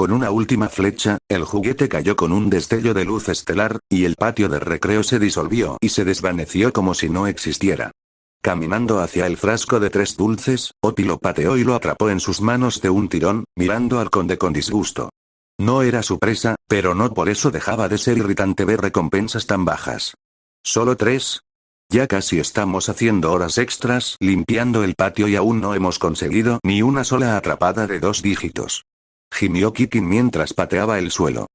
Con una última flecha, el juguete cayó con un destello de luz estelar, y el patio de recreo se disolvió y se desvaneció como si no existiera. Caminando hacia el frasco de 3 dulces, Opie lo pateó y lo atrapó en sus manos de un tirón, mirando al conde con disgusto. No era su presa, pero no por eso dejaba de ser irritante ver recompensas tan bajas. ¿Solo 3? Ya casi estamos haciendo horas extras limpiando el patio y aún no hemos conseguido ni una sola atrapada de 2 dígitos. Gimió Kikin mientras pateaba el suelo.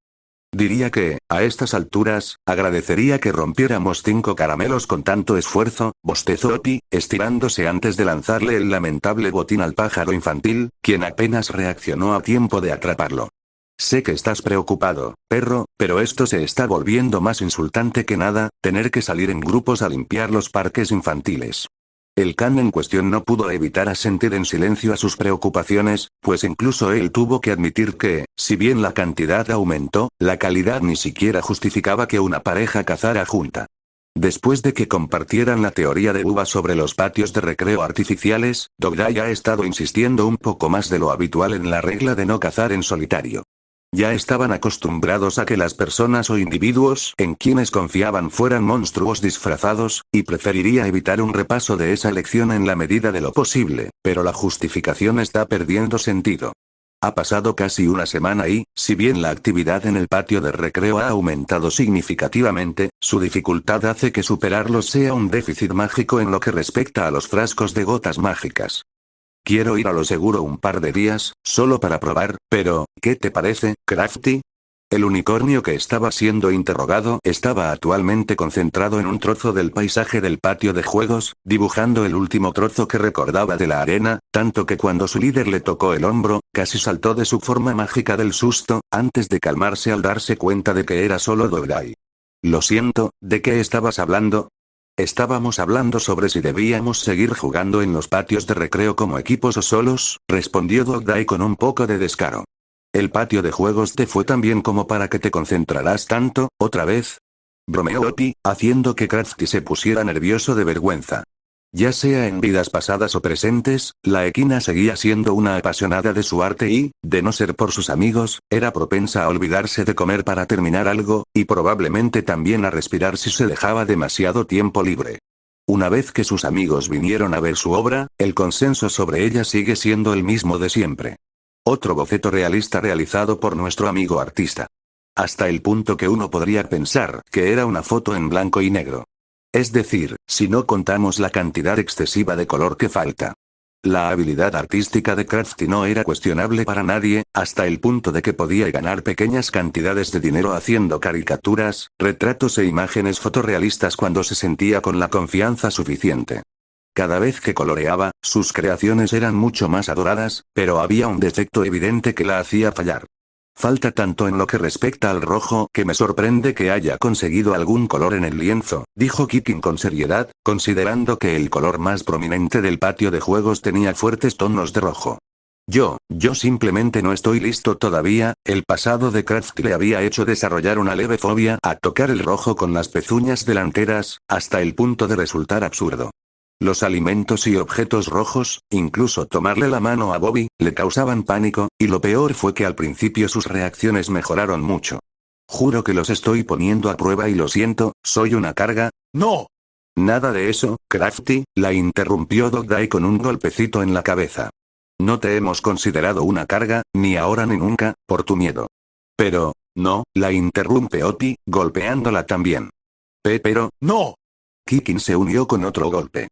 Diría que, a estas alturas, agradecería que rompiéramos 5 caramelos con tanto esfuerzo, bostezó Opie, estirándose antes de lanzarle el lamentable botín al pájaro infantil, quien apenas reaccionó a tiempo de atraparlo. Sé que estás preocupado, perro, pero esto se está volviendo más insultante que nada, tener que salir en grupos a limpiar los parques infantiles. El can en cuestión no pudo evitar asentir en silencio a sus preocupaciones, pues incluso él tuvo que admitir que, si bien la cantidad aumentó, la calidad ni siquiera justificaba que una pareja cazara junta. Después de que compartieran la teoría de Bubba sobre los patios de recreo artificiales, Dogday ha estado insistiendo un poco más de lo habitual en la regla de no cazar en solitario. Ya estaban acostumbrados a que las personas o individuos en quienes confiaban fueran monstruos disfrazados, y preferiría evitar un repaso de esa lección en la medida de lo posible, pero la justificación está perdiendo sentido. Ha pasado casi una semana y, si bien la actividad en el patio de recreo ha aumentado significativamente, su dificultad hace que superarlo sea un déficit mágico en lo que respecta a los frascos de gotas mágicas. Quiero ir a lo seguro un par de días, solo para probar, pero, ¿qué te parece, Crafty? El unicornio que estaba siendo interrogado estaba actualmente concentrado en un trozo del paisaje del patio de juegos, dibujando el último trozo que recordaba de la arena, tanto que cuando su líder le tocó el hombro, casi saltó de su forma mágica del susto, antes de calmarse al darse cuenta de que era solo Dogday. Lo siento, ¿de qué estabas hablando? Estábamos hablando sobre si debíamos seguir jugando en los patios de recreo como equipos o solos, respondió Dogday con un poco de descaro. ¿El patio de juegos te fue tan bien como para que te concentrarás tanto, otra vez? Bromeó Opie, haciendo que Crafty se pusiera nervioso de vergüenza. Ya sea en vidas pasadas o presentes, la equina seguía siendo una apasionada de su arte y, de no ser por sus amigos, era propensa a olvidarse de comer para terminar algo, y probablemente también a respirar si se dejaba demasiado tiempo libre. Una vez que sus amigos vinieron a ver su obra, el consenso sobre ella sigue siendo el mismo de siempre. Otro boceto realista realizado por nuestro amigo artista. Hasta el punto que uno podría pensar que era una foto en blanco y negro. Es decir, si no contamos la cantidad excesiva de color que falta. La habilidad artística de Crafty no era cuestionable para nadie, hasta el punto de que podía ganar pequeñas cantidades de dinero haciendo caricaturas, retratos e imágenes fotorrealistas cuando se sentía con la confianza suficiente. Cada vez que coloreaba, sus creaciones eran mucho más adoradas, pero había un defecto evidente que la hacía fallar. Falta tanto en lo que respecta al rojo que me sorprende que haya conseguido algún color en el lienzo, dijo Kikin con seriedad, considerando que el color más prominente del patio de juegos tenía fuertes tonos de rojo. Yo simplemente no estoy listo todavía. El pasado de Crafty le había hecho desarrollar una leve fobia a tocar el rojo con las pezuñas delanteras, hasta el punto de resultar absurdo. Los alimentos y objetos rojos, incluso tomarle la mano a Bobby, le causaban pánico, y lo peor fue que al principio sus reacciones mejoraron mucho. Juro que los estoy poniendo a prueba y lo siento, soy una carga. ¡No! Nada de eso, Crafty, la interrumpió Dogday con un golpecito en la cabeza. No te hemos considerado una carga, ni ahora ni nunca, por tu miedo. Pero, no, la interrumpe Opie, golpeándola también. Pero, ¡no! Kikin se unió con otro golpe.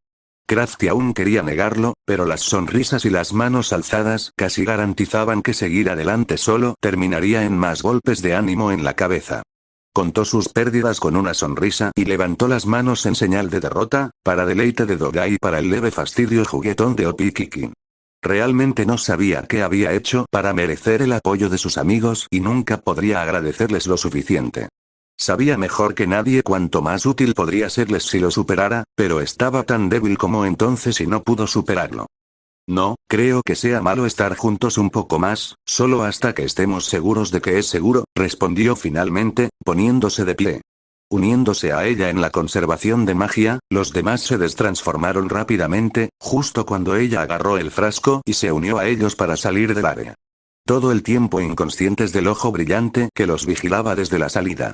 Crafty aún quería negarlo, pero las sonrisas y las manos alzadas casi garantizaban que seguir adelante solo terminaría en más golpes de ánimo en la cabeza. Contó sus pérdidas con una sonrisa y levantó las manos en señal de derrota, para deleite de Dogday y para el leve fastidio juguetón de Opie Kikin. Realmente no sabía qué había hecho para merecer el apoyo de sus amigos y nunca podría agradecerles lo suficiente. Sabía mejor que nadie cuánto más útil podría serles si lo superara, pero estaba tan débil como entonces y no pudo superarlo. No, creo que sea malo estar juntos un poco más, solo hasta que estemos seguros de que es seguro, respondió finalmente, poniéndose de pie. Uniéndose a ella en la conservación de magia, los demás se destransformaron rápidamente, justo cuando ella agarró el frasco y se unió a ellos para salir del área. todo el tiempo inconscientes del ojo brillante que los vigilaba desde la salida.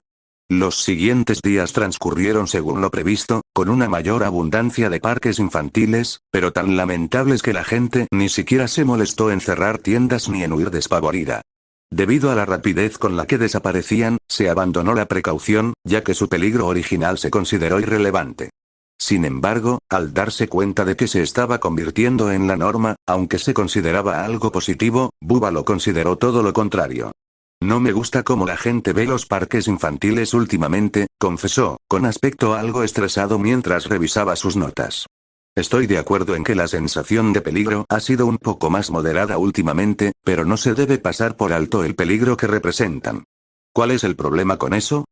Los siguientes días transcurrieron según lo previsto, con una mayor abundancia de parques infantiles, pero tan lamentables que la gente ni siquiera se molestó en cerrar tiendas ni en huir despavorida. Debido a la rapidez con la que desaparecían, se abandonó la precaución, ya que su peligro original se consideró irrelevante. Sin embargo, al darse cuenta de que se estaba convirtiendo en la norma, aunque se consideraba algo positivo, Bubba lo consideró todo lo contrario. No me gusta cómo la gente ve los parques infantiles últimamente, confesó, con aspecto algo estresado mientras revisaba sus notas. Estoy de acuerdo en que la sensación de peligro ha sido un poco más moderada últimamente, pero no se debe pasar por alto el peligro que representan. ¿Cuál es el problema con eso?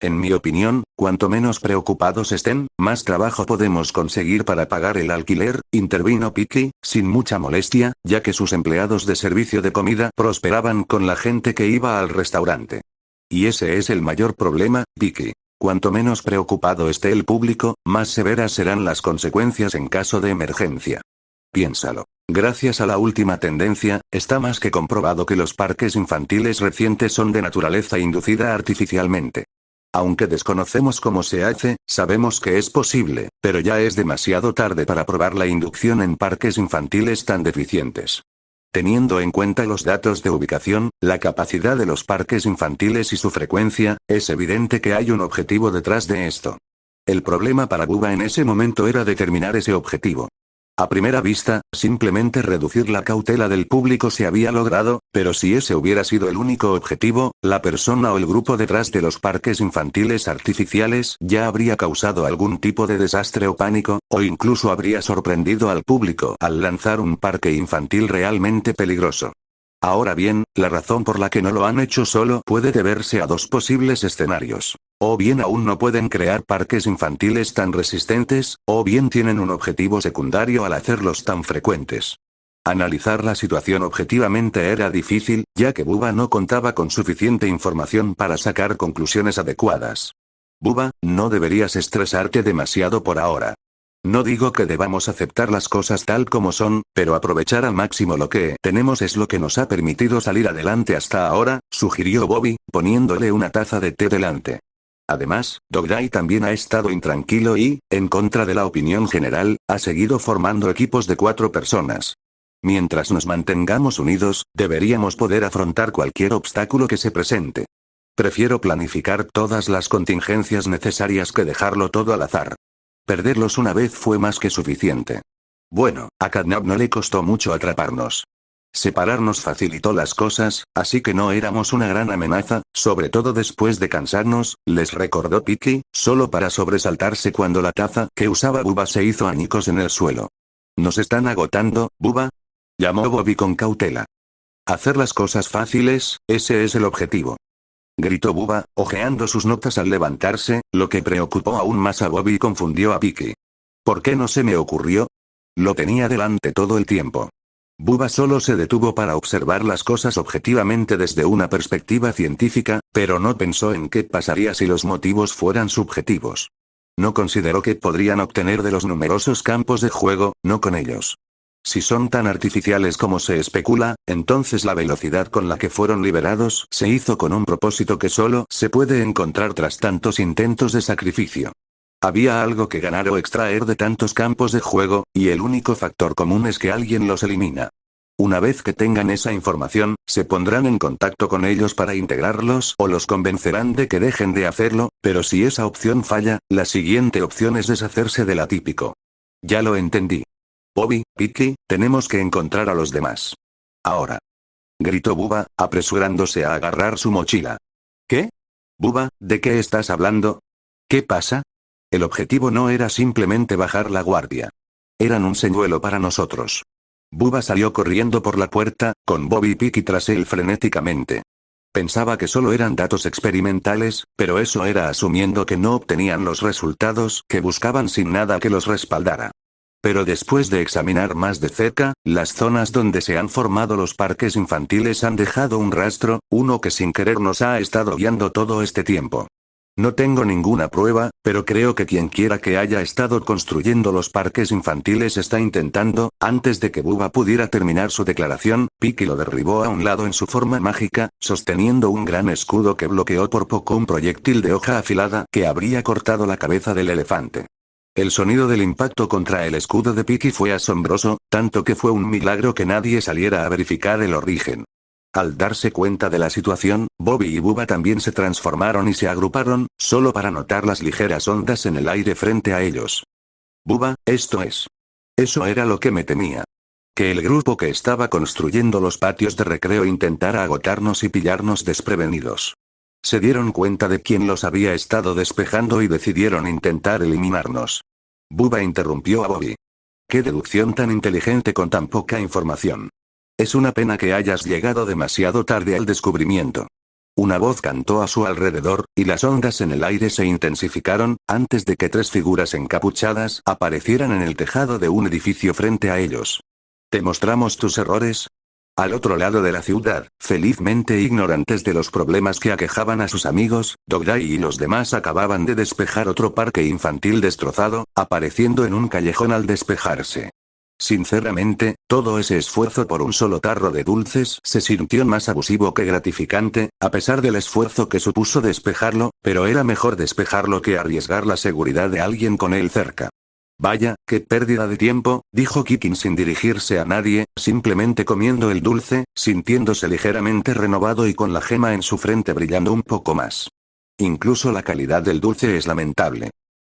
En mi opinión, cuanto menos preocupados estén, más trabajo podemos conseguir para pagar el alquiler, intervino Piki, sin mucha molestia, ya que sus empleados de servicio de comida prosperaban con la gente que iba al restaurante. Y ese es el mayor problema, Piki. Cuanto menos preocupado esté el público, más severas serán las consecuencias en caso de emergencia. Piénsalo. Gracias a la última tendencia, está más que comprobado que los parques infantiles recientes son de naturaleza inducida artificialmente. Aunque desconocemos cómo se hace, sabemos que es posible, pero ya es demasiado tarde para probar la inducción en parques infantiles tan deficientes. Teniendo en cuenta los datos de ubicación, la capacidad de los parques infantiles y su frecuencia, es evidente que hay un objetivo detrás de esto. El problema para Bubba en ese momento era determinar ese objetivo. A primera vista, simplemente reducir la cautela del público se había logrado, pero si ese hubiera sido el único objetivo, la persona o el grupo detrás de los parques infantiles artificiales ya habría causado algún tipo de desastre o pánico, o incluso habría sorprendido al público al lanzar un parque infantil realmente peligroso. Ahora bien, la razón por la que no lo han hecho solo puede deberse a dos posibles escenarios. O bien aún no pueden crear parques infantiles tan resistentes, o bien tienen un objetivo secundario al hacerlos tan frecuentes. Analizar la situación objetivamente era difícil, ya que Bubba no contaba con suficiente información para sacar conclusiones adecuadas. Bubba, no deberías estresarte demasiado por ahora. No digo que debamos aceptar las cosas tal como son, pero aprovechar al máximo lo que tenemos es lo que nos ha permitido salir adelante hasta ahora, sugirió Bobby, poniéndole una taza de té delante. Además, Dogday también ha estado intranquilo y, en contra de la opinión general, ha seguido formando equipos de 4 personas. Mientras nos mantengamos unidos, deberíamos poder afrontar cualquier obstáculo que se presente. Prefiero planificar todas las contingencias necesarias que dejarlo todo al azar. Perderlos una vez fue más que suficiente. Bueno, a Catnap no le costó mucho atraparnos. Separarnos facilitó las cosas, así que no éramos una gran amenaza, sobre todo después de cansarnos, les recordó Piki, solo para sobresaltarse cuando la taza que usaba Bubba se hizo añicos en el suelo. ¿Nos están agotando, Bubba?, llamó Bobby con cautela. Hacer las cosas fáciles, ese es el objetivo, gritó Bubba, hojeando sus notas al levantarse, lo que preocupó aún más a Bobby y confundió a Piki. ¿Por qué no se me ocurrió? Lo tenía delante todo el tiempo. Bubba solo se detuvo para observar las cosas objetivamente desde una perspectiva científica, pero no pensó en qué pasaría si los motivos fueran subjetivos. No consideró que podrían obtener de los numerosos campos de juego, no con ellos. Si son tan artificiales como se especula, entonces la velocidad con la que fueron liberados se hizo con un propósito que solo se puede encontrar tras tantos intentos de sacrificio. Había algo que ganar o extraer de tantos campos de juego, y el único factor común es que alguien los elimina. Una vez que tengan esa información, se pondrán en contacto con ellos para integrarlos o los convencerán de que dejen de hacerlo, pero si esa opción falla, la siguiente opción es deshacerse del atípico. Ya lo entendí. Bobby, Piki, tenemos que encontrar a los demás. Ahora, gritó Bubba, apresurándose a agarrar su mochila. ¿Qué? Bubba, ¿de qué estás hablando? ¿Qué pasa? El objetivo no era simplemente bajar la guardia. Eran un señuelo para nosotros. Bubba salió corriendo por la puerta, con Bobby y Piki tras él frenéticamente. Pensaba que solo eran datos experimentales, pero eso era asumiendo que no obtenían los resultados que buscaban sin nada que los respaldara. Pero después de examinar más de cerca, las zonas donde se han formado los parques infantiles han dejado un rastro, uno que sin querer nos ha estado guiando todo este tiempo. No tengo ninguna prueba, pero creo que quien quiera que haya estado construyendo los parques infantiles está intentando, antes de que Bubba pudiera terminar su declaración, Piki lo derribó a un lado en su forma mágica, sosteniendo un gran escudo que bloqueó por poco un proyectil de hoja afilada que habría cortado la cabeza del elefante. El sonido del impacto contra el escudo de Piki fue asombroso, tanto que fue un milagro que nadie saliera a verificar el origen. Al darse cuenta de la situación, Bobby y Bubba también se transformaron y se agruparon, solo para notar las ligeras ondas en el aire frente a ellos. Bubba, esto es. Eso era lo que me temía. Que el grupo que estaba construyendo los patios de recreo intentara agotarnos y pillarnos desprevenidos. Se dieron cuenta de quién los había estado despejando y decidieron intentar eliminarnos. Bubba interrumpió a Bobby. ¡Qué deducción tan inteligente con tan poca información! Es una pena que hayas llegado demasiado tarde al descubrimiento. Una voz cantó a su alrededor, y las ondas en el aire se intensificaron, antes de que tres figuras encapuchadas aparecieran en el tejado de un edificio frente a ellos. ¿Te mostramos tus errores? Al otro lado de la ciudad, felizmente ignorantes de los problemas que aquejaban a sus amigos, Dogday y los demás acababan de despejar otro parque infantil destrozado, apareciendo en un callejón al despejarse. Sinceramente, todo ese esfuerzo por un solo tarro de dulces se sintió más abusivo que gratificante, a pesar del esfuerzo que supuso despejarlo, pero era mejor despejarlo que arriesgar la seguridad de alguien con él cerca. Vaya, qué pérdida de tiempo, dijo Kikin sin dirigirse a nadie, simplemente comiendo el dulce, sintiéndose ligeramente renovado y con la gema en su frente brillando un poco más. Incluso la calidad del dulce es lamentable.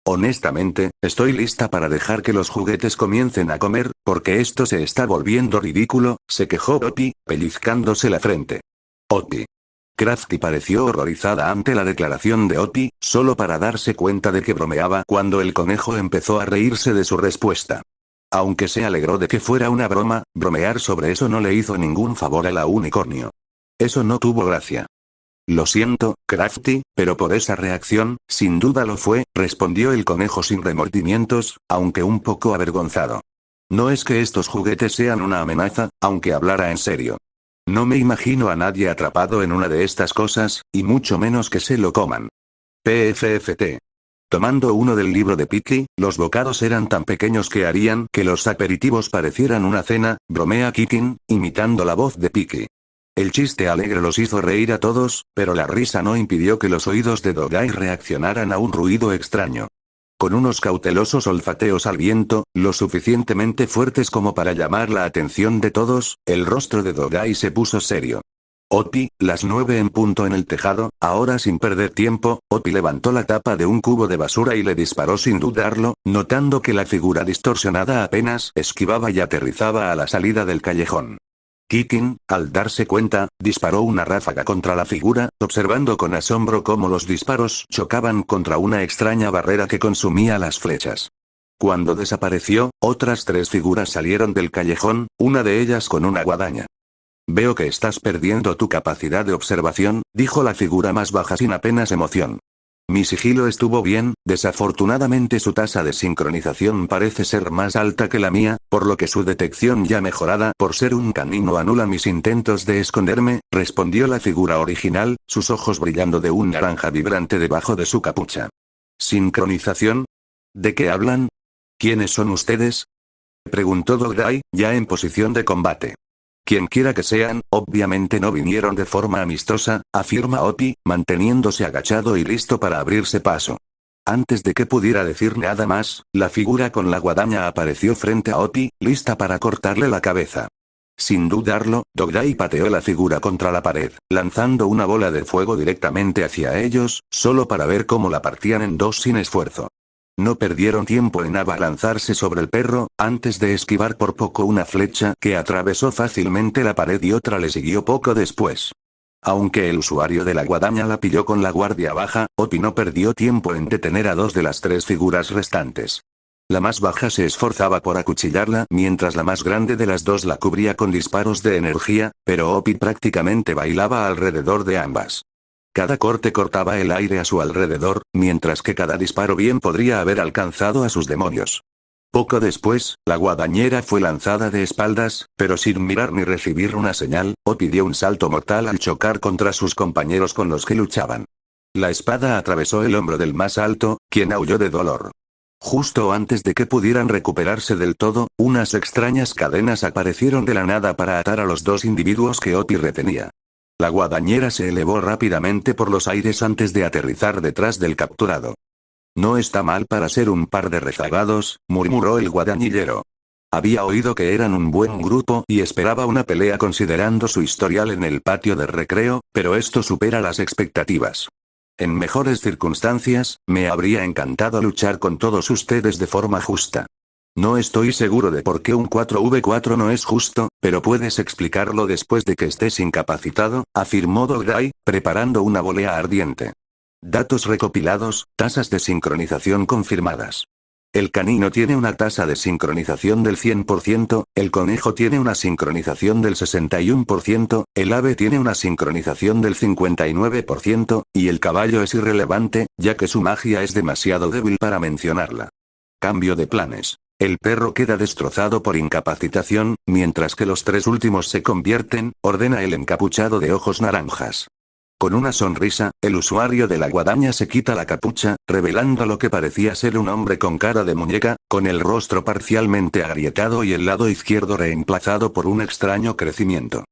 Honestamente, estoy lista para dejar que los juguetes comiencen a comer, porque esto se está volviendo ridículo, se quejó Opie, pellizcándose la frente. Opie. Crafty pareció horrorizada ante la declaración de Opie, solo para darse cuenta de que bromeaba cuando el conejo empezó a reírse de su respuesta. Aunque se alegró de que fuera una broma, bromear sobre eso no le hizo ningún favor a la unicornio. Eso no tuvo gracia. Lo siento, Crafty, pero por esa reacción, sin duda lo fue, respondió el conejo sin remordimientos, aunque un poco avergonzado. No es que estos juguetes sean una amenaza, aunque hablara en serio. No me imagino a nadie atrapado en una de estas cosas, y mucho menos que se lo coman. PFFT. Tomando uno del libro de Piki, los bocados eran tan pequeños que harían que los aperitivos parecieran una cena, bromea Kikin, imitando la voz de Piki. El chiste alegre los hizo reír a todos, pero la risa no impidió que los oídos de Dogday reaccionaran a un ruido extraño. Con unos cautelosos olfateos al viento, lo suficientemente fuertes como para llamar la atención de todos, el rostro de Dogday se puso serio. Opie, las 9 en punto en el tejado, ahora sin perder tiempo, Opie levantó la tapa de un cubo de basura y le disparó sin dudarlo, notando que la figura distorsionada apenas esquivaba y aterrizaba a la salida del callejón. Kikin, al darse cuenta, disparó una ráfaga contra la figura, observando con asombro cómo los disparos chocaban contra una extraña barrera que consumía las flechas. Cuando desapareció, otras tres figuras salieron del callejón, una de ellas con una guadaña. Veo que estás perdiendo tu capacidad de observación, dijo la figura más baja sin apenas emoción. Mi sigilo estuvo bien, desafortunadamente su tasa de sincronización parece ser más alta que la mía, por lo que su detección ya mejorada por ser un canino anula mis intentos de esconderme, respondió la figura original, sus ojos brillando de un naranja vibrante debajo de su capucha. ¿Sincronización? ¿De qué hablan? ¿Quiénes son ustedes? Preguntó Dogday, ya en posición de combate. Quien quiera que sean, obviamente no vinieron de forma amistosa, afirma Opie, manteniéndose agachado y listo para abrirse paso. Antes de que pudiera decir nada más, la figura con la guadaña apareció frente a Opie, lista para cortarle la cabeza. Sin dudarlo, Dogday pateó la figura contra la pared, lanzando una bola de fuego directamente hacia ellos, solo para ver cómo la partían en dos sin esfuerzo. No perdieron tiempo en abalanzarse sobre el perro, antes de esquivar por poco una flecha que atravesó fácilmente la pared y otra le siguió poco después. Aunque el usuario de la guadaña la pilló con la guardia baja, Opie no perdió tiempo en detener a dos de las tres figuras restantes. La más baja se esforzaba por acuchillarla mientras la más grande de las dos la cubría con disparos de energía, pero Opie prácticamente bailaba alrededor de ambas. Cada corte cortaba el aire a su alrededor, mientras que cada disparo bien podría haber alcanzado a sus demonios. Poco después, la guadañera fue lanzada de espaldas, pero sin mirar ni recibir una señal, Opie dio un salto mortal al chocar contra sus compañeros con los que luchaban. La espada atravesó el hombro del más alto, quien aulló de dolor. Justo antes de que pudieran recuperarse del todo, unas extrañas cadenas aparecieron de la nada para atar a los dos individuos que Opi retenía. La guadañera se elevó rápidamente por los aires antes de aterrizar detrás del capturado. No está mal para ser un par de rezagados, murmuró el guadañillero. Había oído que eran un buen grupo y esperaba una pelea considerando su historial en el patio de recreo, pero esto supera las expectativas. En mejores circunstancias, me habría encantado luchar con todos ustedes de forma justa. No estoy seguro de por qué un 4v4 no es justo, pero puedes explicarlo después de que estés incapacitado, afirmó Dogday, preparando una volea ardiente. Datos recopilados, tasas de sincronización confirmadas. El canino tiene una tasa de sincronización del 100%, el conejo tiene una sincronización del 61%, el ave tiene una sincronización del 59%, y el caballo es irrelevante, ya que su magia es demasiado débil para mencionarla. Cambio de planes. El perro queda destrozado por incapacitación, mientras que los tres últimos se convierten, ordena el encapuchado de ojos naranjas. Con una sonrisa, el usuario de la guadaña se quita la capucha, revelando lo que parecía ser un hombre con cara de muñeca, con el rostro parcialmente agrietado y el lado izquierdo reemplazado por un extraño crecimiento.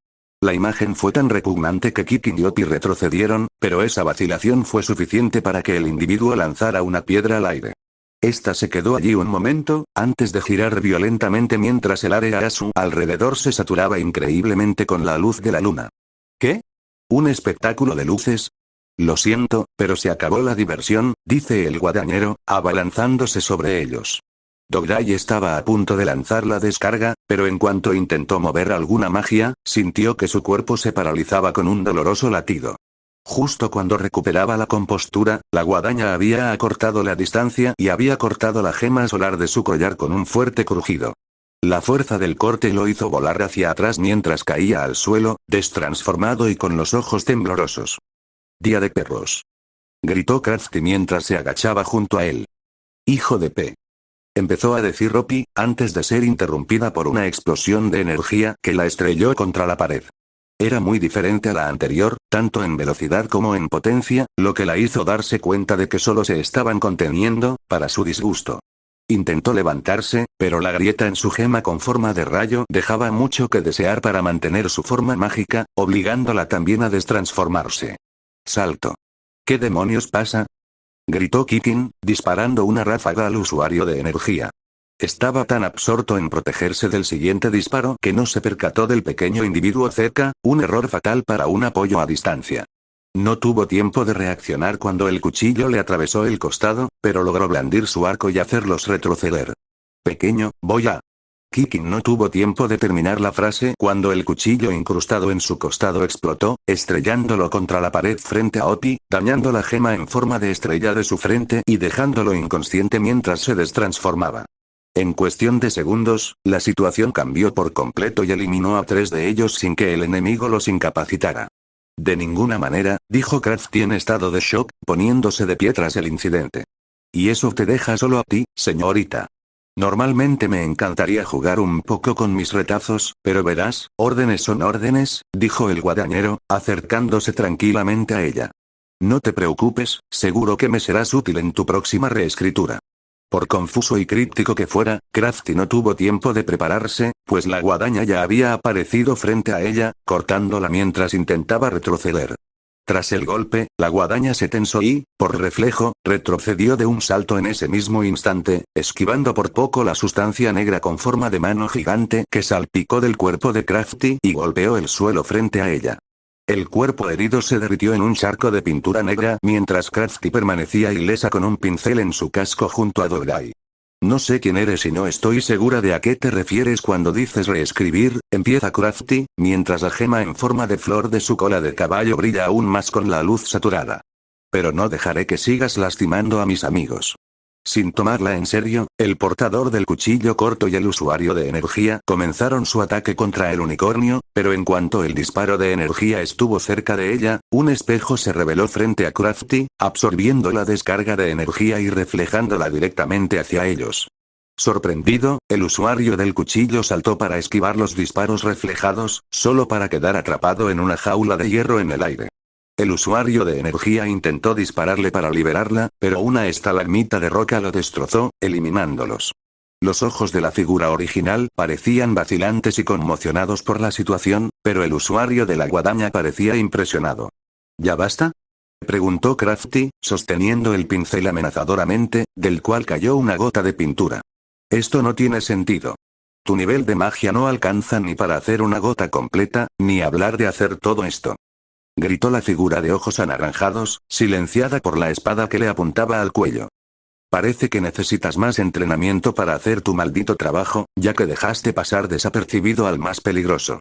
La imagen fue tan repugnante que Kikin y Opi retrocedieron, pero esa vacilación fue suficiente para que el individuo lanzara una piedra al aire. Esta se quedó allí un momento, antes de girar violentamente mientras el área a su alrededor se saturaba increíblemente con la luz de la luna. ¿Qué? ¿Un espectáculo de luces? Lo siento, pero se acabó la diversión, dice el guadañero, abalanzándose sobre ellos. Dogday estaba a punto de lanzar la descarga, pero en cuanto intentó mover alguna magia, sintió que su cuerpo se paralizaba con un doloroso latido. Justo cuando recuperaba la compostura, la guadaña había acortado la distancia y había cortado la gema solar de su collar con un fuerte crujido. La fuerza del corte lo hizo volar hacia atrás mientras caía al suelo, destransformado y con los ojos temblorosos. «Día de perros», gritó Crafty mientras se agachaba junto a él. «Hijo de P», empezó a decir Opi, antes de ser interrumpida por una explosión de energía que la estrelló contra la pared. Era muy diferente a la anterior, tanto en velocidad como en potencia, lo que la hizo darse cuenta de que solo se estaban conteniendo, para su disgusto. Intentó levantarse, pero la grieta en su gema con forma de rayo dejaba mucho que desear para mantener su forma mágica, obligándola también a destransformarse. Salto. ¿Qué demonios pasa?, gritó Kikin, disparando una ráfaga al usuario de energía. Estaba tan absorto en protegerse del siguiente disparo que no se percató del pequeño individuo cerca, un error fatal para un apoyo a distancia. No tuvo tiempo de reaccionar cuando el cuchillo le atravesó el costado, pero logró blandir su arco y hacerlos retroceder. «Pequeño, voy a...». Kikin no tuvo tiempo de terminar la frase cuando el cuchillo incrustado en su costado explotó, estrellándolo contra la pared frente a Opi, dañando la gema en forma de estrella de su frente y dejándolo inconsciente mientras se destransformaba. En cuestión de segundos, la situación cambió por completo y eliminó a 3 de ellos sin que el enemigo los incapacitara. «De ninguna manera», dijo Crafty en estado de shock, poniéndose de pie tras el incidente. «Y eso te deja solo a ti, señorita. Normalmente me encantaría jugar un poco con mis retazos, pero verás, órdenes son órdenes», dijo el guadañero, acercándose tranquilamente a ella. «No te preocupes, seguro que me serás útil en tu próxima reescritura». Por confuso y críptico que fuera, Crafty no tuvo tiempo de prepararse, pues la guadaña ya había aparecido frente a ella, cortándola mientras intentaba retroceder. Tras el golpe, la guadaña se tensó y, por reflejo, retrocedió de un salto en ese mismo instante, esquivando por poco la sustancia negra con forma de mano gigante que salpicó del cuerpo de Crafty y golpeó el suelo frente a ella. El cuerpo herido se derritió en un charco de pintura negra mientras Crafty permanecía ilesa con un pincel en su casco junto a Dogday. «No sé quién eres y no estoy segura de a qué te refieres cuando dices reescribir», empieza Crafty, mientras la gema en forma de flor de su cola de caballo brilla aún más con la luz saturada. «Pero no dejaré que sigas lastimando a mis amigos». Sin tomarla en serio, el portador del cuchillo corto y el usuario de energía comenzaron su ataque contra el unicornio, pero en cuanto el disparo de energía estuvo cerca de ella, un espejo se reveló frente a Crafty, absorbiendo la descarga de energía y reflejándola directamente hacia ellos. Sorprendido, el usuario del cuchillo saltó para esquivar los disparos reflejados, solo para quedar atrapado en una jaula de hierro en el aire. El usuario de energía intentó dispararle para liberarla, pero una estalagmita de roca lo destrozó, eliminándolos. Los ojos de la figura original parecían vacilantes y conmocionados por la situación, pero el usuario de la guadaña parecía impresionado. ¿Ya basta?, preguntó Crafty, sosteniendo el pincel amenazadoramente, del cual cayó una gota de pintura. Esto no tiene sentido. Tu nivel de magia no alcanza ni para hacer una gota completa, ni hablar de hacer todo esto. Gritó la figura de ojos anaranjados, silenciada por la espada que le apuntaba al cuello. Parece que necesitas más entrenamiento para hacer tu maldito trabajo, ya que dejaste pasar desapercibido al más peligroso.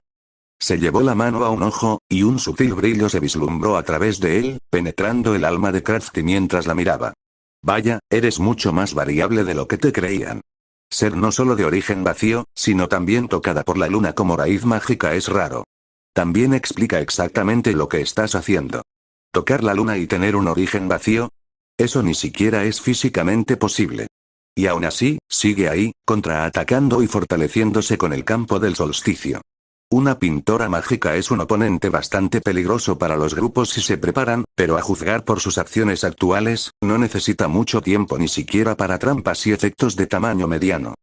Se llevó la mano a un ojo, y un sutil brillo se vislumbró a través de él, penetrando el alma de Crafty mientras la miraba. Vaya, eres mucho más variable de lo que te creían. Ser no solo de origen vacío, sino también tocada por la luna como raíz mágica es raro. También explica exactamente lo que estás haciendo. ¿Tocar la luna y tener un origen vacío? Eso ni siquiera es físicamente posible. Y aún así, sigue ahí, contraatacando y fortaleciéndose con el campo del solsticio. Una pintora mágica es un oponente bastante peligroso para los grupos si se preparan, pero a juzgar por sus acciones actuales, no necesita mucho tiempo ni siquiera para trampas y efectos de tamaño mediano.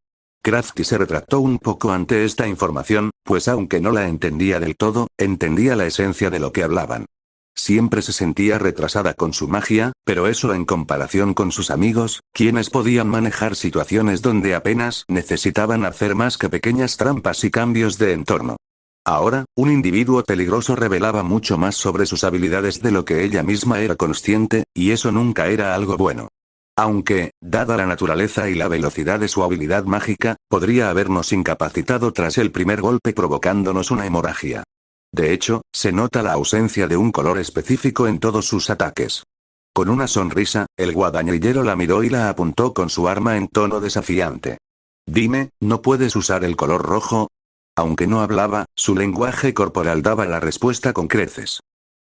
Crafty se retractó un poco ante esta información, pues aunque no la entendía del todo, entendía la esencia de lo que hablaban. Siempre se sentía retrasada con su magia, pero eso en comparación con sus amigos, quienes podían manejar situaciones donde apenas necesitaban hacer más que pequeñas trampas y cambios de entorno. Ahora, un individuo peligroso revelaba mucho más sobre sus habilidades de lo que ella misma era consciente, y eso nunca era algo bueno. Aunque, dada la naturaleza y la velocidad de su habilidad mágica, podría habernos incapacitado tras el primer golpe provocándonos una hemorragia. De hecho, se nota la ausencia de un color específico en todos sus ataques. Con una sonrisa, el guadañillero la miró y la apuntó con su arma en tono desafiante. Dime, ¿no puedes usar el color rojo? Aunque no hablaba, su lenguaje corporal daba la respuesta con creces.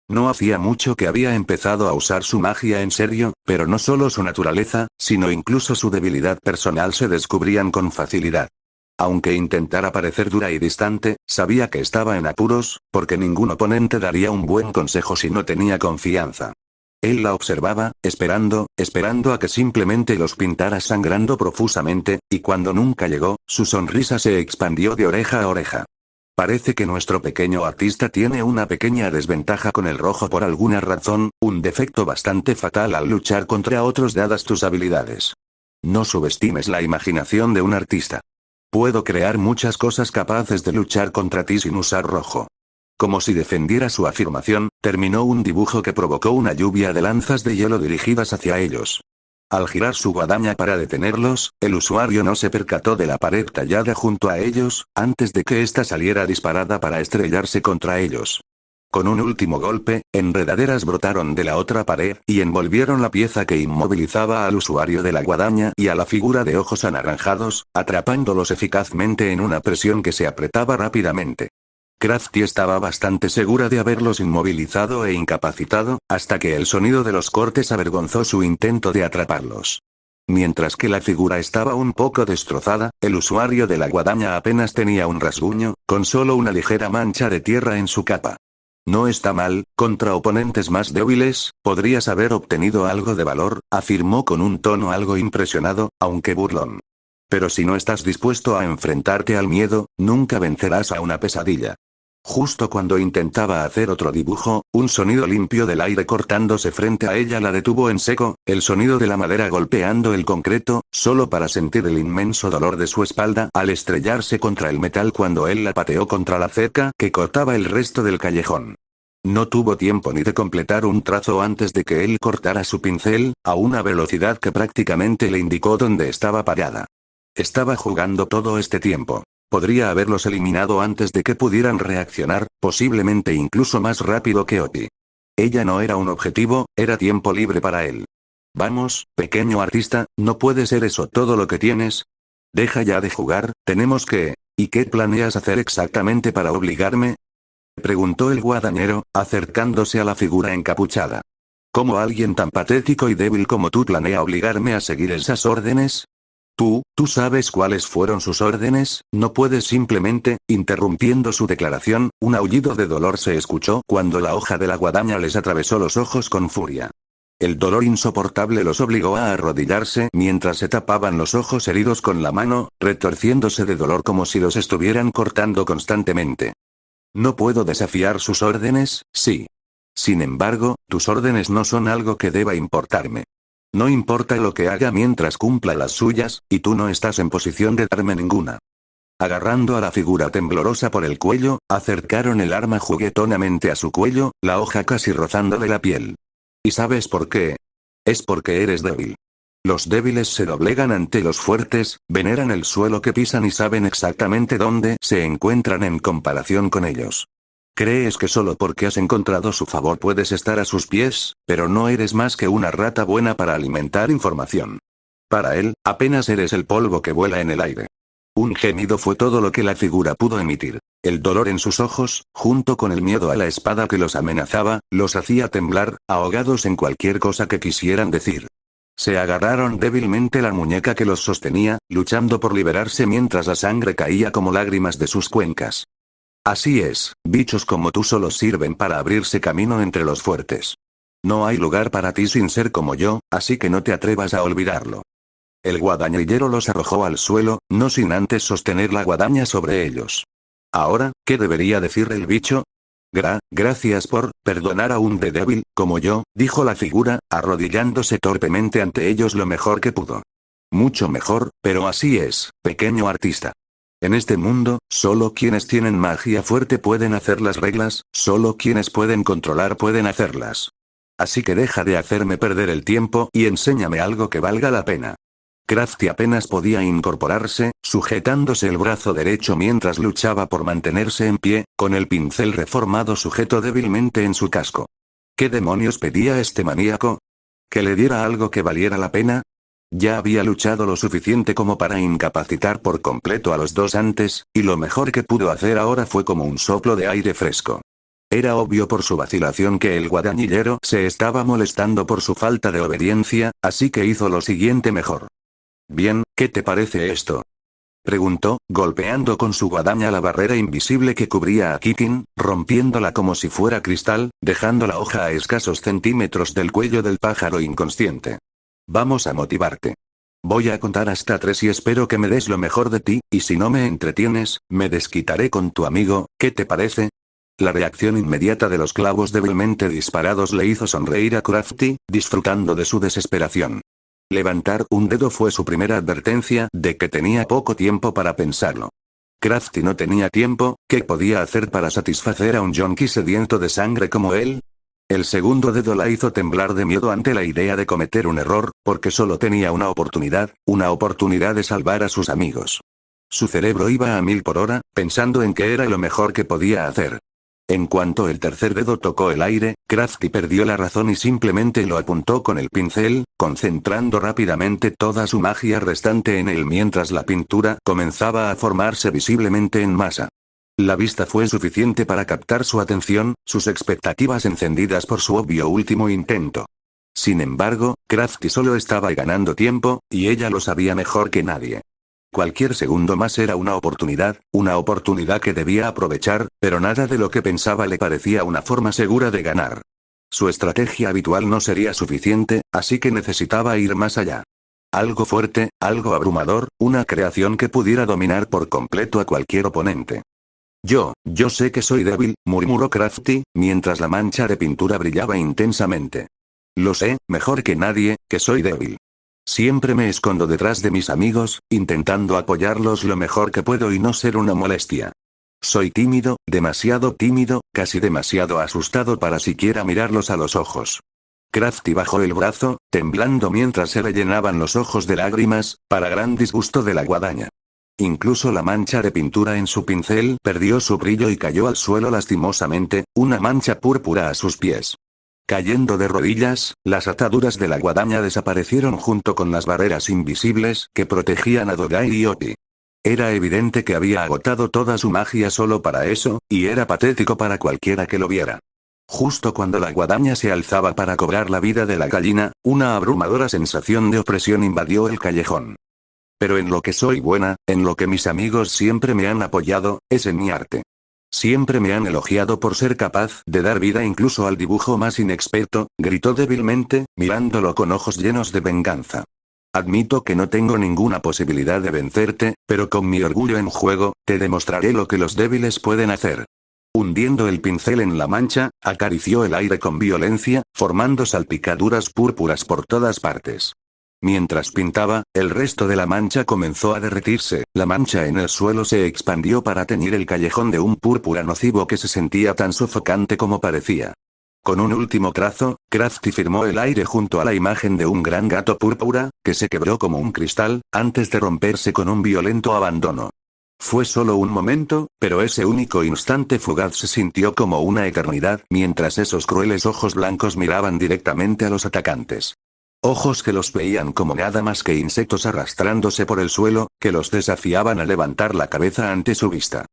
No hacía mucho que había empezado a usar su magia en serio, pero no solo su naturaleza, sino incluso su debilidad personal se descubrían con facilidad. Aunque intentara parecer dura y distante, sabía que estaba en apuros, porque ningún oponente daría un buen consejo si no tenía confianza. Él la observaba, esperando a que simplemente los pintara sangrando profusamente, y cuando nunca llegó, su sonrisa se expandió de oreja a oreja. Parece que nuestro pequeño artista tiene una pequeña desventaja con el rojo por alguna razón, un defecto bastante fatal al luchar contra otros dadas tus habilidades. No subestimes la imaginación de un artista. Puedo crear muchas cosas capaces de luchar contra ti sin usar rojo. Como si defendiera su afirmación, terminó un dibujo que provocó una lluvia de lanzas de hielo dirigidas hacia ellos. Al girar su guadaña para detenerlos, el usuario no se percató de la pared tallada junto a ellos, antes de que ésta saliera disparada para estrellarse contra ellos. Con un último golpe, enredaderas brotaron de la otra pared y envolvieron la pieza que inmovilizaba al usuario de la guadaña y a la figura de ojos anaranjados, atrapándolos eficazmente en una presión que se apretaba rápidamente. Crafty estaba bastante segura de haberlos inmovilizado e incapacitado, hasta que el sonido de los cortes avergonzó su intento de atraparlos. Mientras que la figura estaba un poco destrozada, el usuario de la guadaña apenas tenía un rasguño, con solo una ligera mancha de tierra en su capa. No está mal, contra oponentes más débiles, podrías haber obtenido algo de valor, afirmó con un tono algo impresionado, aunque burlón. Pero si no estás dispuesto a enfrentarte al miedo, nunca vencerás a una pesadilla. Justo cuando intentaba hacer otro dibujo, un sonido limpio del aire cortándose frente a ella la detuvo en seco, el sonido de la madera golpeando el concreto, solo para sentir el inmenso dolor de su espalda al estrellarse contra el metal cuando él la pateó contra la cerca que cortaba el resto del callejón. No tuvo tiempo ni de completar un trazo antes de que él cortara su pincel, a una velocidad que prácticamente le indicó dónde estaba parada. Estaba jugando todo este tiempo. Podría haberlos eliminado antes de que pudieran reaccionar, posiblemente incluso más rápido que Oti. Ella no era un objetivo, era tiempo libre para él. Vamos, pequeño artista, ¿no puede ser eso todo lo que tienes? Deja ya de jugar, tenemos que... ¿Y qué planeas hacer exactamente para obligarme? Preguntó el guadañero, acercándose a la figura encapuchada. ¿Cómo alguien tan patético y débil como tú planea obligarme a seguir esas órdenes? ¿Tú sabes cuáles fueron sus órdenes? No puedes simplemente, interrumpiendo su declaración, un aullido de dolor se escuchó cuando la hoja de la guadaña les atravesó los ojos con furia. El dolor insoportable los obligó a arrodillarse mientras se tapaban los ojos heridos con la mano, retorciéndose de dolor como si los estuvieran cortando constantemente. ¿No puedo desafiar sus órdenes? Sí. Sin embargo, tus órdenes no son algo que deba importarme. No importa lo que haga mientras cumpla las suyas, y tú no estás en posición de darme ninguna. Agarrando a la figura temblorosa por el cuello, acercaron el arma juguetonamente a su cuello, la hoja casi rozándole la piel. ¿Y sabes por qué? Es porque eres débil. Los débiles se doblegan ante los fuertes, veneran el suelo que pisan y saben exactamente dónde se encuentran en comparación con ellos. Crees que solo porque has encontrado su favor puedes estar a sus pies, pero no eres más que una rata buena para alimentar información. Para él, apenas eres el polvo que vuela en el aire. Un gemido fue todo lo que la figura pudo emitir. El dolor en sus ojos, junto con el miedo a la espada que los amenazaba, los hacía temblar, ahogados en cualquier cosa que quisieran decir. Se agarraron débilmente la muñeca que los sostenía, luchando por liberarse mientras la sangre caía como lágrimas de sus cuencas. Así es, bichos como tú solo sirven para abrirse camino entre los fuertes. No hay lugar para ti sin ser como yo, así que no te atrevas a olvidarlo. El guadañillero los arrojó al suelo, no sin antes sostener la guadaña sobre ellos. Ahora, ¿qué debería decir el bicho? Gracias por perdonar a un débil como yo, dijo la figura, arrodillándose torpemente ante ellos lo mejor que pudo. Mucho mejor, pero así es, pequeño artista. En este mundo, solo quienes tienen magia fuerte pueden hacer las reglas, solo quienes pueden controlar pueden hacerlas. Así que deja de hacerme perder el tiempo y enséñame algo que valga la pena. Crafty apenas podía incorporarse, sujetándose el brazo derecho mientras luchaba por mantenerse en pie, con el pincel reformado sujeto débilmente en su casco. ¿Qué demonios pedía este maníaco? ¿Que le diera algo que valiera la pena? Ya había luchado lo suficiente como para incapacitar por completo a los dos antes, y lo mejor que pudo hacer ahora fue como un soplo de aire fresco. Era obvio por su vacilación que el guadañillero se estaba molestando por su falta de obediencia, así que hizo lo siguiente mejor. Bien, ¿qué te parece esto? Preguntó, golpeando con su guadaña la barrera invisible que cubría a Kikin, rompiéndola como si fuera cristal, dejando la hoja a escasos centímetros del cuello del pájaro inconsciente. Vamos a motivarte. Voy a contar hasta 3 y espero que me des lo mejor de ti, y si no me entretienes, me desquitaré con tu amigo, ¿qué te parece? La reacción inmediata de los clavos débilmente disparados le hizo sonreír a Crafty, disfrutando de su desesperación. Levantar un dedo fue su primera advertencia de que tenía poco tiempo para pensarlo. Crafty no tenía tiempo, ¿qué podía hacer para satisfacer a un yonki sediento de sangre como él? El segundo dedo la hizo temblar de miedo ante la idea de cometer un error, porque solo tenía una oportunidad de salvar a sus amigos. Su cerebro iba a 1000 por hora, pensando en que era lo mejor que podía hacer. En cuanto el tercer dedo tocó el aire, Crafty perdió la razón y simplemente lo apuntó con el pincel, concentrando rápidamente toda su magia restante en él mientras la pintura comenzaba a formarse visiblemente en masa. La vista fue suficiente para captar su atención, sus expectativas encendidas por su obvio último intento. Sin embargo, Crafty solo estaba ganando tiempo, y ella lo sabía mejor que nadie. Cualquier segundo más era una oportunidad que debía aprovechar, pero nada de lo que pensaba le parecía una forma segura de ganar. Su estrategia habitual no sería suficiente, así que necesitaba ir más allá. Algo fuerte, algo abrumador, una creación que pudiera dominar por completo a cualquier oponente. Yo sé que soy débil, murmuró Crafty, mientras la mancha de pintura brillaba intensamente. Lo sé, mejor que nadie, que soy débil. Siempre me escondo detrás de mis amigos, intentando apoyarlos lo mejor que puedo y no ser una molestia. Soy tímido, demasiado tímido, casi demasiado asustado para siquiera mirarlos a los ojos. Crafty bajó el brazo, temblando mientras se le llenaban los ojos de lágrimas, para gran disgusto de la guadaña. Incluso la mancha de pintura en su pincel perdió su brillo y cayó al suelo lastimosamente, una mancha púrpura a sus pies. Cayendo de rodillas, las ataduras de la guadaña desaparecieron junto con las barreras invisibles que protegían a Dogai y Oti. Era evidente que había agotado toda su magia solo para eso, y era patético para cualquiera que lo viera. Justo cuando la guadaña se alzaba para cobrar la vida de la gallina, una abrumadora sensación de opresión invadió el callejón. Pero en lo que soy buena, en lo que mis amigos siempre me han apoyado, es en mi arte. Siempre me han elogiado por ser capaz de dar vida incluso al dibujo más inexperto, gritó débilmente, mirándolo con ojos llenos de venganza. Admito que no tengo ninguna posibilidad de vencerte, pero con mi orgullo en juego, te demostraré lo que los débiles pueden hacer. Hundiendo el pincel en la mancha, acarició el aire con violencia, formando salpicaduras púrpuras por todas partes. Mientras pintaba, el resto de la mancha comenzó a derretirse, la mancha en el suelo se expandió para teñir el callejón de un púrpura nocivo que se sentía tan sofocante como parecía. Con un último trazo, Crafty firmó el aire junto a la imagen de un gran gato púrpura, que se quebró como un cristal, antes de romperse con un violento abandono. Fue solo un momento, pero ese único instante fugaz se sintió como una eternidad, mientras esos crueles ojos blancos miraban directamente a los atacantes. Ojos que los veían como nada más que insectos arrastrándose por el suelo, que los desafiaban a levantar la cabeza ante su vista.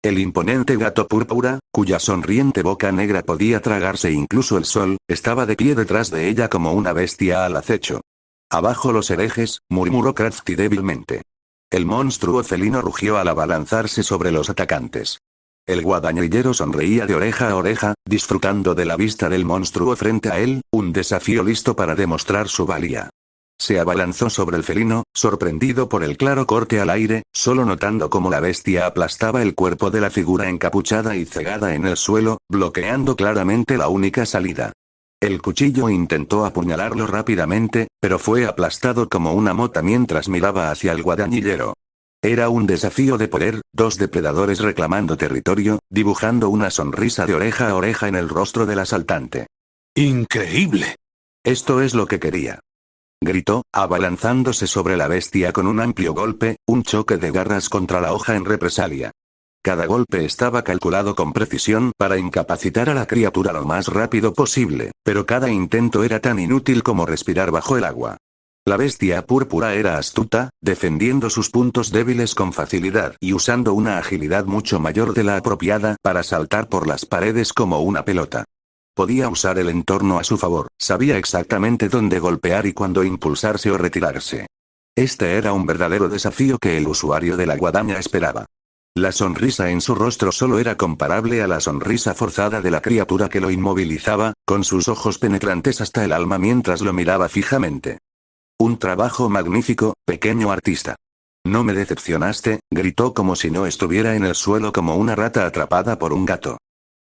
El imponente gato púrpura, cuya sonriente boca negra podía tragarse incluso el sol, estaba de pie detrás de ella como una bestia al acecho. «Abajo los herejes», murmuró Crafty débilmente. El monstruo felino rugió al abalanzarse sobre los atacantes. El guadañillero sonreía de oreja a oreja, disfrutando de la vista del monstruo frente a él, un desafío listo para demostrar su valía. Se abalanzó sobre el felino, sorprendido por el claro corte al aire, solo notando cómo la bestia aplastaba el cuerpo de la figura encapuchada y cegada en el suelo, bloqueando claramente la única salida. El cuchillo intentó apuñalarlo rápidamente, pero fue aplastado como una mota mientras miraba hacia el guadañillero. Era un desafío de poder, dos depredadores reclamando territorio, dibujando una sonrisa de oreja a oreja en el rostro del asaltante. ¡Increíble! Esto es lo que quería. Gritó, abalanzándose sobre la bestia con un amplio golpe, un choque de garras contra la hoja en represalia. Cada golpe estaba calculado con precisión para incapacitar a la criatura lo más rápido posible, pero cada intento era tan inútil como respirar bajo el agua. La bestia púrpura era astuta, defendiendo sus puntos débiles con facilidad y usando una agilidad mucho mayor de la apropiada para saltar por las paredes como una pelota. Podía usar el entorno a su favor, sabía exactamente dónde golpear y cuándo impulsarse o retirarse. Este era un verdadero desafío que el usuario de la guadaña esperaba. La sonrisa en su rostro solo era comparable a la sonrisa forzada de la criatura que lo inmovilizaba, con sus ojos penetrantes hasta el alma mientras lo miraba fijamente. Un trabajo magnífico, pequeño artista. No me decepcionaste, gritó como si no estuviera en el suelo como una rata atrapada por un gato.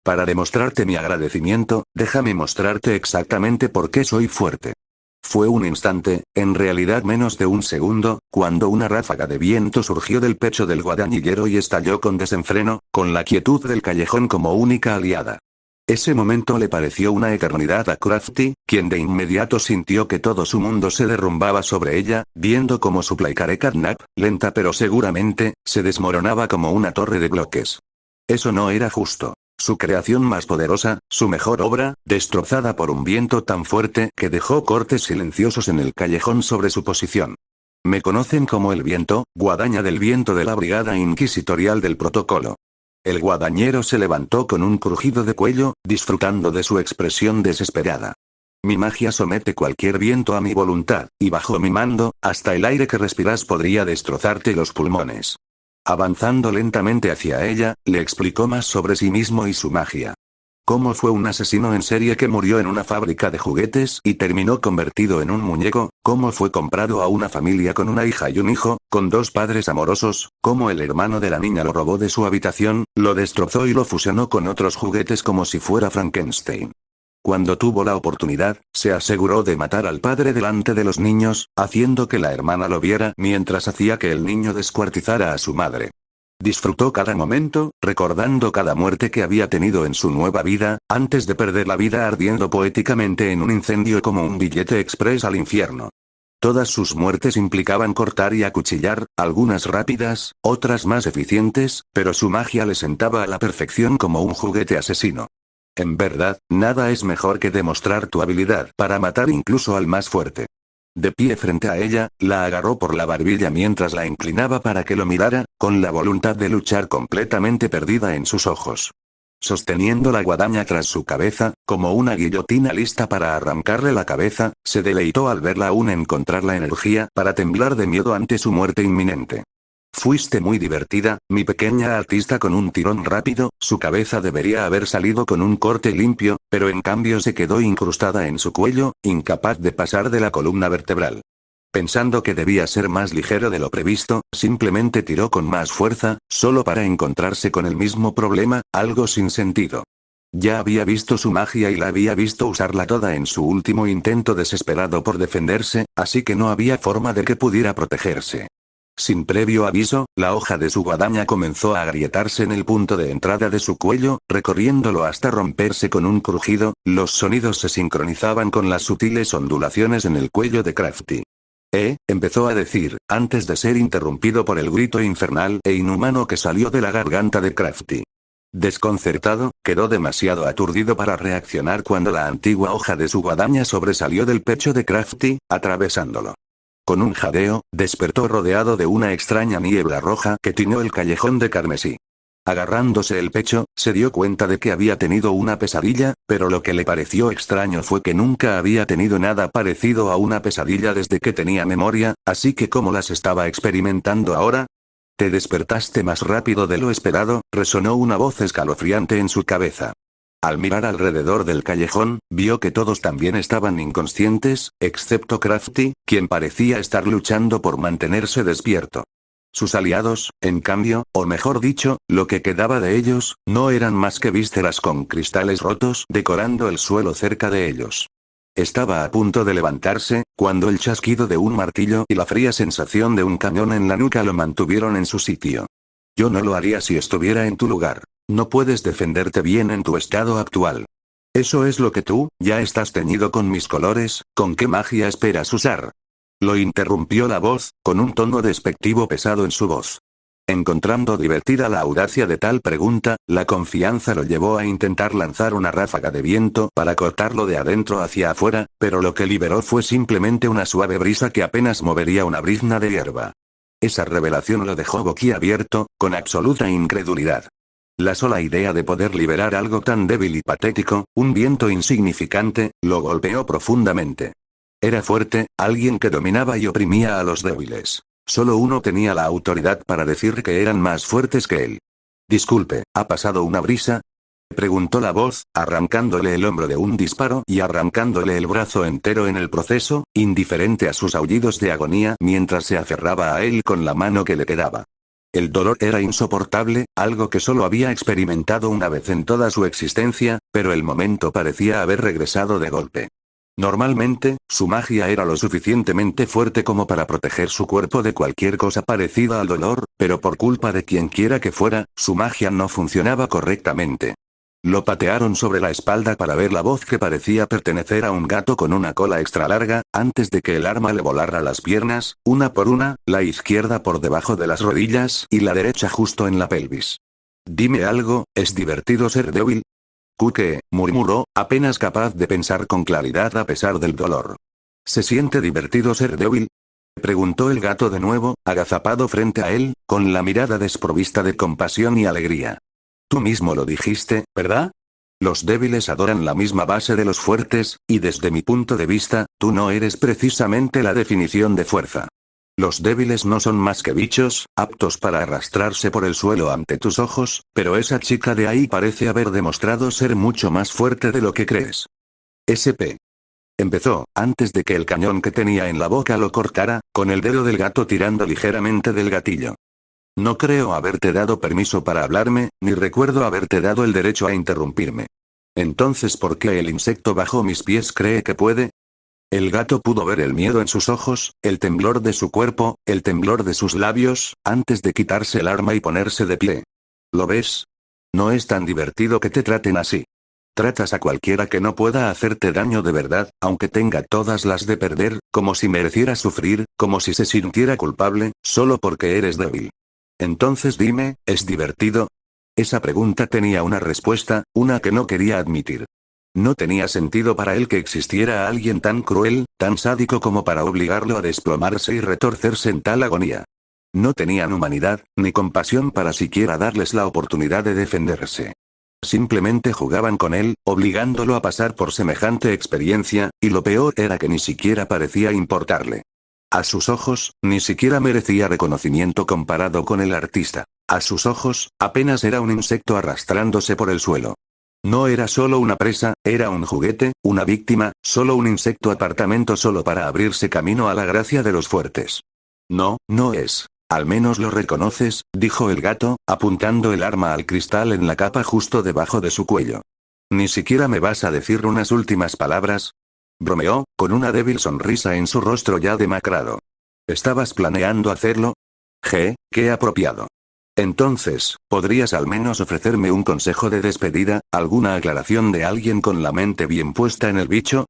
Para demostrarte mi agradecimiento, déjame mostrarte exactamente por qué soy fuerte. Fue un instante, en realidad menos de un segundo, cuando una ráfaga de viento surgió del pecho del guadañillero y estalló con desenfreno, con la quietud del callejón como única aliada. Ese momento le pareció una eternidad a Crafty, quien de inmediato sintió que todo su mundo se derrumbaba sobre ella, viendo cómo su Catnap, lenta pero seguramente, se desmoronaba como una torre de bloques. Eso no era justo. Su creación más poderosa, su mejor obra, destrozada por un viento tan fuerte que dejó cortes silenciosos en el callejón sobre su posición. Me conocen como el viento, guadaña del viento de la Brigada Inquisitorial del Protocolo. El guadañero se levantó con un crujido de cuello, disfrutando de su expresión desesperada. Mi magia somete cualquier viento a mi voluntad, y bajo mi mando, hasta el aire que respiras podría destrozarte los pulmones. Avanzando lentamente hacia ella, le explicó más sobre sí mismo y su magia. Cómo fue un asesino en serie que murió en una fábrica de juguetes y terminó convertido en un muñeco, cómo fue comprado a una familia con una hija y un hijo, con dos padres amorosos, cómo el hermano de la niña lo robó de su habitación, lo destrozó y lo fusionó con otros juguetes como si fuera Frankenstein. Cuando tuvo la oportunidad, se aseguró de matar al padre delante de los niños, haciendo que la hermana lo viera mientras hacía que el niño descuartizara a su madre. Disfrutó cada momento, recordando cada muerte que había tenido en su nueva vida, antes de perder la vida ardiendo poéticamente en un incendio como un billete express al infierno. Todas sus muertes implicaban cortar y acuchillar, algunas rápidas, otras más eficientes, pero su magia le sentaba a la perfección como un juguete asesino. En verdad, nada es mejor que demostrar tu habilidad para matar incluso al más fuerte. De pie frente a ella, la agarró por la barbilla mientras la inclinaba para que lo mirara, con la voluntad de luchar completamente perdida en sus ojos. sosteniendo la guadaña tras su cabeza, como una guillotina lista para arrancarle la cabeza, se deleitó al verla aún encontrar la energía para temblar de miedo ante su muerte inminente. Fuiste muy divertida, mi pequeña artista. Con un tirón rápido, su cabeza debería haber salido con un corte limpio, pero en cambio se quedó incrustada en su cuello, incapaz de pasar de la columna vertebral. Pensando que debía ser más ligero de lo previsto, simplemente tiró con más fuerza, solo para encontrarse con el mismo problema, algo sin sentido. Ya había visto su magia y la había visto usarla toda en su último intento desesperado por defenderse, así que no había forma de que pudiera protegerse. Sin previo aviso, la hoja de su guadaña comenzó a agrietarse en el punto de entrada de su cuello, recorriéndolo hasta romperse con un crujido. Los sonidos se sincronizaban con las sutiles ondulaciones en el cuello de Crafty. Empezó a decir, antes de ser interrumpido por el grito infernal e inhumano que salió de la garganta de Crafty. Desconcertado, quedó demasiado aturdido para reaccionar cuando la antigua hoja de su guadaña sobresalió del pecho de Crafty, atravesándolo. Con un jadeo, despertó rodeado de una extraña niebla roja que tiñó el callejón de carmesí. Agarrándose el pecho, se dio cuenta de que había tenido una pesadilla, pero lo que le pareció extraño fue que nunca había tenido nada parecido a una pesadilla desde que tenía memoria, así que ¿cómo las estaba experimentando ahora? Te despertaste más rápido de lo esperado, resonó una voz escalofriante en su cabeza. Al mirar alrededor del callejón, vio que todos también estaban inconscientes, excepto Crafty, quien parecía estar luchando por mantenerse despierto. Sus aliados, en cambio, o mejor dicho, lo que quedaba de ellos, no eran más que vísceras con cristales rotos decorando el suelo cerca de ellos. Estaba a punto de levantarse, cuando el chasquido de un martillo y la fría sensación de un cañón en la nuca lo mantuvieron en su sitio. Yo no lo haría si estuviera en tu lugar. No puedes defenderte bien en tu estado actual. Eso es lo que tú, ya estás teñido con mis colores, ¿con qué magia esperas usar? Lo interrumpió la voz, con un tono despectivo pesado en su voz. Encontrando divertida la audacia de tal pregunta, la confianza lo llevó a intentar lanzar una ráfaga de viento para cortarlo de adentro hacia afuera, pero lo que liberó fue simplemente una suave brisa que apenas movería una brizna de hierba. Esa revelación lo dejó boquiabierto, con absoluta incredulidad. La sola idea de poder liberar algo tan débil y patético, un viento insignificante, lo golpeó profundamente. Era fuerte, alguien que dominaba y oprimía a los débiles. Solo uno tenía la autoridad para decir que eran más fuertes que él. Disculpe, ¿ha pasado una brisa? Preguntó la voz, arrancándole el hombro de un disparo y arrancándole el brazo entero en el proceso, indiferente a sus aullidos de agonía mientras se aferraba a él con la mano que le quedaba. El dolor era insoportable, algo que solo había experimentado una vez en toda su existencia, pero el momento parecía haber regresado de golpe. Normalmente, su magia era lo suficientemente fuerte como para proteger su cuerpo de cualquier cosa parecida al dolor, pero por culpa de quien quiera que fuera, su magia no funcionaba correctamente. Lo patearon sobre la espalda para ver la voz que parecía pertenecer a un gato con una cola extra larga, antes de que el arma le volara las piernas, una por una, la izquierda por debajo de las rodillas y la derecha justo en la pelvis. Dime algo, ¿es divertido ser débil? ¿Qué? Murmuró, apenas capaz de pensar con claridad a pesar del dolor. ¿Se siente divertido ser débil? Preguntó el gato de nuevo, agazapado frente a él, con la mirada desprovista de compasión y alegría. Tú mismo lo dijiste, ¿verdad? Los débiles adoran la misma base de los fuertes, y desde mi punto de vista, tú no eres precisamente la definición de fuerza. Los débiles no son más que bichos, aptos para arrastrarse por el suelo ante tus ojos, pero esa chica de ahí parece haber demostrado ser mucho más fuerte de lo que crees. SP. Empezó, antes de que el cañón que tenía en la boca lo cortara, con el dedo del gato tirando ligeramente del gatillo. No creo haberte dado permiso para hablarme, ni recuerdo haberte dado el derecho a interrumpirme. Entonces, ¿por qué el insecto bajo mis pies cree que puede? El gato pudo ver el miedo en sus ojos, el temblor de su cuerpo, el temblor de sus labios, antes de quitarse el arma y ponerse de pie. ¿Lo ves? No es tan divertido que te traten así. Tratas a cualquiera que no pueda hacerte daño de verdad, aunque tenga todas las de perder, como si mereciera sufrir, como si se sintiera culpable, solo porque eres débil. Entonces dime, ¿es divertido? Esa pregunta tenía una respuesta, una que no quería admitir. No tenía sentido para él que existiera alguien tan cruel, tan sádico como para obligarlo a desplomarse y retorcerse en tal agonía. No tenían humanidad, ni compasión para siquiera darles la oportunidad de defenderse. Simplemente jugaban con él, obligándolo a pasar por semejante experiencia, y lo peor era que ni siquiera parecía importarle. A sus ojos, ni siquiera merecía reconocimiento comparado con el artista. A sus ojos, apenas era un insecto arrastrándose por el suelo. No era solo una presa, era un juguete, una víctima, solo un insecto apartamento solo para abrirse camino a la gracia de los fuertes. No, no es. Al menos lo reconoces, dijo el gato, apuntando el arma al cristal en la capa justo debajo de su cuello. ¿Ni siquiera me vas a decir unas últimas palabras? Bromeó, con una débil sonrisa en su rostro ya demacrado. ¿Estabas planeando hacerlo? Qué apropiado. Entonces, ¿podrías al menos ofrecerme un consejo de despedida, alguna aclaración de alguien con la mente bien puesta en el bicho?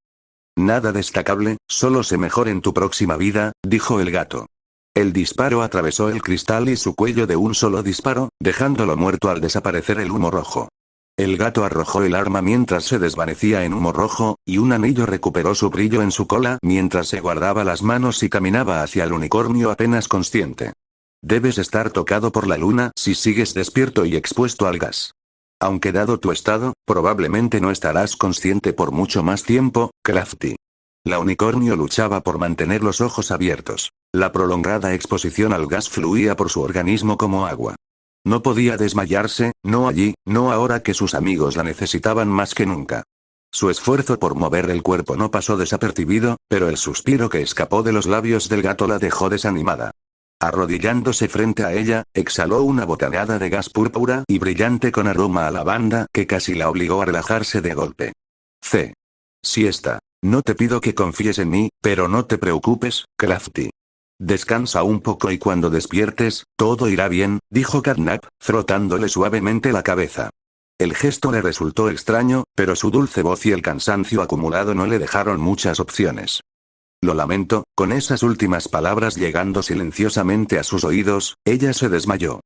Nada destacable, solo sé mejor en tu próxima vida, dijo el gato. El disparo atravesó el cristal y su cuello de un solo disparo, dejándolo muerto al desaparecer el humo rojo. El gato arrojó el arma mientras se desvanecía en humo rojo, y un anillo recuperó su brillo en su cola mientras se guardaba las manos y caminaba hacia el unicornio apenas consciente. Debes estar tocado por la luna si sigues despierto y expuesto al gas. Aunque dado tu estado, probablemente no estarás consciente por mucho más tiempo, Crafty. La unicornio luchaba por mantener los ojos abiertos. La prolongada exposición al gas fluía por su organismo como agua. No podía desmayarse, no allí, no ahora que sus amigos la necesitaban más que nunca. Su esfuerzo por mover el cuerpo no pasó desapercibido, pero el suspiro que escapó de los labios del gato la dejó desanimada. Arrodillándose frente a ella, exhaló una bocanada de gas púrpura y brillante con aroma a lavanda que casi la obligó a relajarse de golpe. Siesta. No te pido que confíes en mí, pero no te preocupes, Crafty. Descansa un poco y cuando despiertes, todo irá bien, dijo Catnap, frotándole suavemente la cabeza. El gesto le resultó extraño, pero su dulce voz y el cansancio acumulado no le dejaron muchas opciones. Lo lamento, con esas últimas palabras llegando silenciosamente a sus oídos, ella se desmayó.